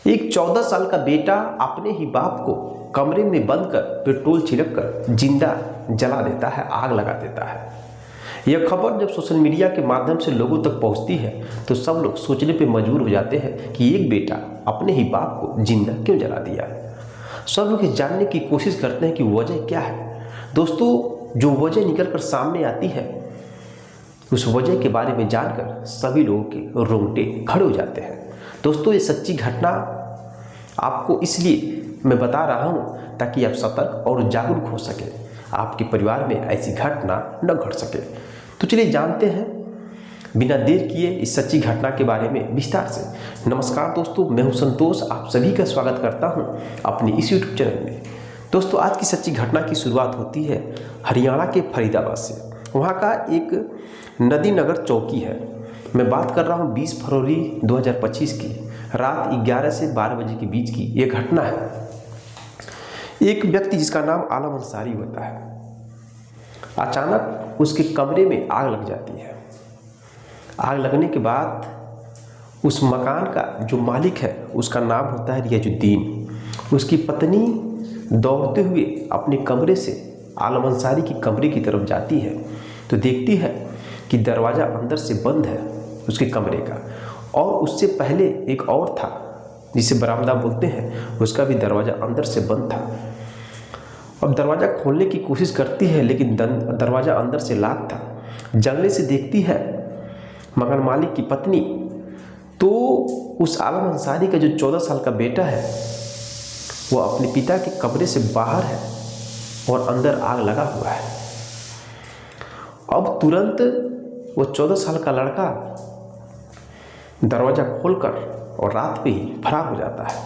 एक 14 साल का बेटा अपने ही बाप को कमरे में बंद कर पेट्रोल छिड़क कर जिंदा जला देता है, आग लगा देता है। यह खबर जब सोशल मीडिया के माध्यम से लोगों तक पहुंचती है तो सब लोग सोचने पे मजबूर हो जाते हैं कि एक बेटा अपने ही बाप को जिंदा क्यों जला दिया। सब लोग ये जानने की कोशिश करते हैं कि वजह क्या है। दोस्तों, जो वजह निकल कर सामने आती है उस वजह के बारे में जानकर सभी लोगों के रोंगटे खड़े हो जाते हैं। दोस्तों, ये सच्ची घटना आपको इसलिए मैं बता रहा हूँ ताकि आप सतर्क और जागरूक हो सके, आपके परिवार में ऐसी घटना न घट सके। तो चलिए जानते हैं बिना देर किए इस सच्ची घटना के बारे में विस्तार से। नमस्कार दोस्तों, मैं हूं संतोष, आप सभी का स्वागत करता हूं अपने इस यूट्यूब चैनल में। दोस्तों, आज की सच्ची घटना की शुरुआत होती है हरियाणा के फरीदाबाद से। वहां का एक नदी नगर चौकी है। मैं बात कर रहा हूं 20 फरवरी 2025 की रात 11 से 12 बजे के बीच की यह घटना है। एक व्यक्ति जिसका नाम आलम अंसारी होता है, अचानक उसके कमरे में आग लग जाती है। आग लगने के बाद उस मकान का जो मालिक है उसका नाम होता है रियाजुद्दीन। उसकी पत्नी दौड़ते हुए अपने कमरे से आलम अंसारी की कमरे की तरफ जाती है तो देखती है कि दरवाज़ा अंदर से बंद है उसके कमरे का, और उससे पहले एक और था जिसे बरामदा बोलते हैं, उसका भी दरवाज़ा अंदर से बंद था। अब दरवाज़ा खोलने की कोशिश करती है लेकिन दरवाज़ा अंदर से लॉक था। जंगले से देखती है मकान मालिक की पत्नी तो उस आलम अंसारी का जो 14 साल का बेटा है वो अपने पिता के कमरे से बाहर है और अंदर आग लगा हुआ है। अब तुरंत वो 14 साल का लड़का दरवाज़ा खोलकर और रात पे ही फरार हो जाता है।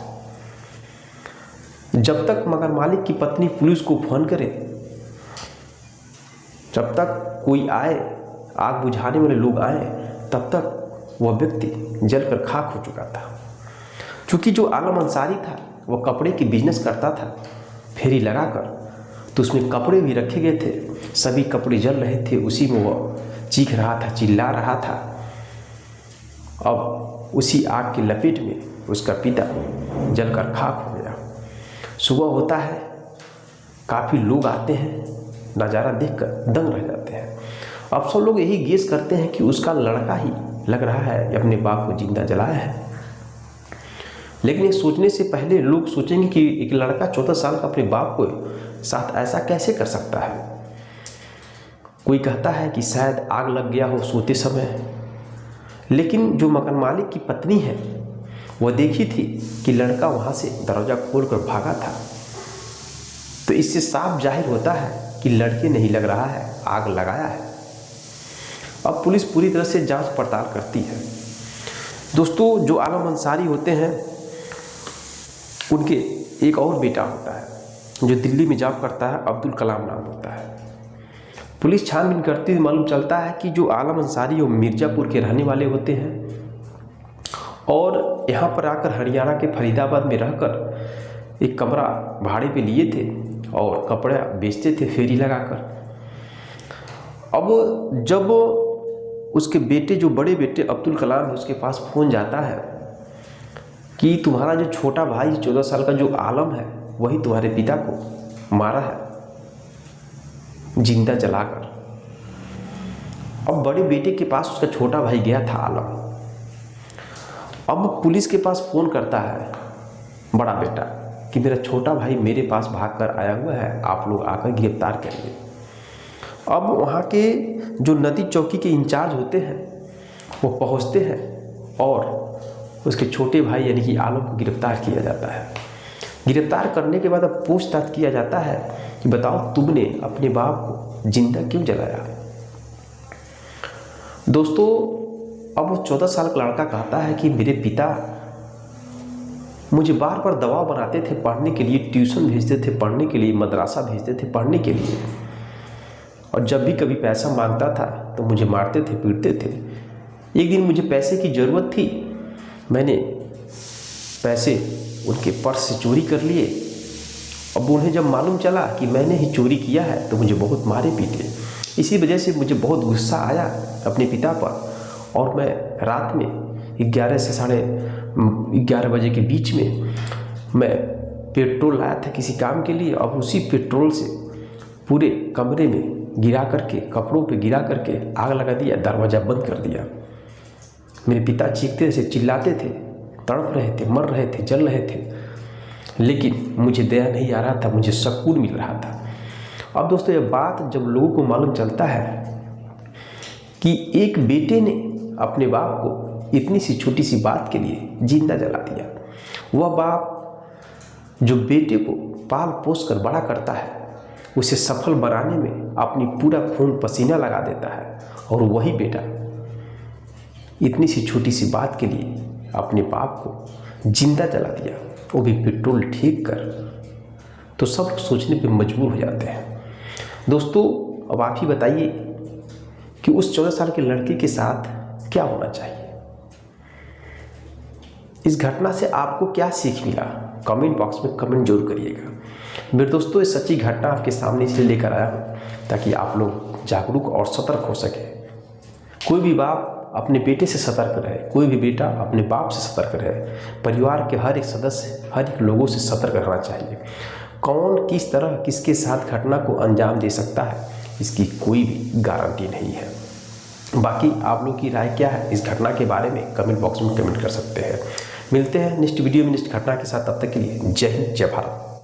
जब तक मगर मालिक की पत्नी पुलिस को फोन करे, जब तक कोई आए, आग बुझाने वाले लोग आए, तब तक वह व्यक्ति जलकर खाक हो चुका था। चूँकि जो आलम अंसारी था वह कपड़े की बिजनेस करता था फेरी लगाकर, तो उसमें कपड़े भी रखे गए थे। सभी कपड़े जल रहे थे, उसी में वह चीख रहा था, चिल्ला रहा था। अब उसी आग की लपेट में उसका पिता जलकर खाक हो गया। सुबह होता है, काफ़ी लोग आते हैं, नज़ारा देखकर दंग रह जाते हैं। अब सब लोग यही गेस करते हैं कि उसका लड़का ही लग रहा है अपने बाप को जिंदा जलाया है। लेकिन ये सोचने से पहले लोग सोचेंगे कि एक लड़का 14 साल का अपने बाप को साथ ऐसा कैसे कर सकता है। कोई कहता है कि शायद आग लग गया हो सोते समय, लेकिन जो मकान मालिक की पत्नी है वह देखी थी कि लड़का वहाँ से दरवाज़ा खोलकर भागा था। तो इससे साफ जाहिर होता है कि लड़के नहीं लग रहा है, आग लगाया है। अब पुलिस पूरी तरह से जांच पड़ताल करती है। दोस्तों, जो आलम अंसारी होते हैं उनके एक और बेटा होता है जो दिल्ली में जॉब करता है, अब्दुल कलाम नाम होता है। पुलिस छानबीन करती हुई मालूम चलता है कि जो आलम अंसारी वो मिर्ज़ापुर के रहने वाले होते हैं और यहाँ पर आकर हरियाणा के फरीदाबाद में रहकर एक कमरा भाड़े पे लिए थे और कपड़ा बेचते थे फेरी लगाकर। अब जब उसके बेटे, जो बड़े बेटे अब्दुल कलाम है, उसके पास फ़ोन जाता है कि तुम्हारा जो छोटा भाई 14 साल का जो आलम है वही तुम्हारे पिता को मारा है जिंदा जलाकर। अब बड़े बेटे के पास उसका छोटा भाई गया था आलम। अब पुलिस के पास फ़ोन करता है बड़ा बेटा कि मेरा छोटा भाई मेरे पास भागकर आया हुआ है, आप लोग आकर गिरफ्तार करिए। अब वहाँ के जो नदी चौकी के इंचार्ज होते हैं वो पहुँचते हैं और उसके छोटे भाई यानी कि आलम को गिरफ्तार किया जाता है। गिरफ्तार करने के बाद अब पूछताछ किया जाता है कि बताओ तुमने अपने बाप को जिंदा क्यों जलाया। दोस्तों, अब वो 14 साल का लड़का कहता है कि मेरे पिता मुझे बार बार दबाव बनाते थे पढ़ने के लिए, ट्यूशन भेजते थे पढ़ने के लिए, मदरसा भेजते थे पढ़ने के लिए, और जब भी कभी पैसा मांगता था तो मुझे मारते थे, पीटते थे। एक दिन मुझे पैसे की ज़रूरत थी, मैंने पैसे उनके पर्स से चोरी कर लिए। अब उन्हें जब मालूम चला कि मैंने ही चोरी किया है तो मुझे बहुत मारे पीटे। इसी वजह से मुझे बहुत गुस्सा आया अपने पिता पर और मैं रात में 11 से 11 बजे के बीच में मैं पेट्रोल लाया था किसी काम के लिए, और उसी पेट्रोल से पूरे कमरे में गिरा करके, कपड़ों पे गिरा करके आग लगा दिया, दरवाज़ा बंद कर दिया। मेरे पिता चीखते थे, चिल्लाते थे, तड़प रहे थे, मर रहे थे, जल रहे थे, लेकिन मुझे दया नहीं आ रहा था, मुझे सुकून मिल रहा था। अब दोस्तों, यह बात जब लोगों को मालूम चलता है कि एक बेटे ने अपने बाप को इतनी सी छोटी सी बात के लिए जिंदा जला दिया, वह बाप जो बेटे को पाल पोस कर बड़ा करता है, उसे सफल बनाने में अपनी पूरा खून पसीना लगा देता है, और वही बेटा इतनी सी छोटी सी बात के लिए अपने बाप को जिंदा जला दिया, वो भी पेट्रोल फेंक कर, तो सब लोग सोचने पे मजबूर हो जाते हैं। दोस्तों, अब आप ही बताइए कि उस 14 साल के लड़के के साथ क्या होना चाहिए। इस घटना से आपको क्या सीख मिला, कमेंट बॉक्स में कमेंट जरूर करिएगा। मेरे दोस्तों, ये सच्ची घटना आपके सामने इसलिए लेकर आया हूँ ताकि आप लोग जागरूक और सतर्क हो सके। कोई भी बाप अपने बेटे से सतर्क रहे, कोई भी बेटा अपने बाप से सतर्क रहे, परिवार के हर एक सदस्य, हर एक लोगों से सतर्क रहना चाहिए। कौन किस तरह किसके साथ घटना को अंजाम दे सकता है, इसकी कोई भी गारंटी नहीं है। बाकी आप लोग की राय क्या है इस घटना के बारे में, कमेंट बॉक्स में कमेंट कर सकते हैं। मिलते हैं नेक्स्ट वीडियो में नेक्स्ट घटना के साथ, तब तक के लिए जय हिंद, जय भारत।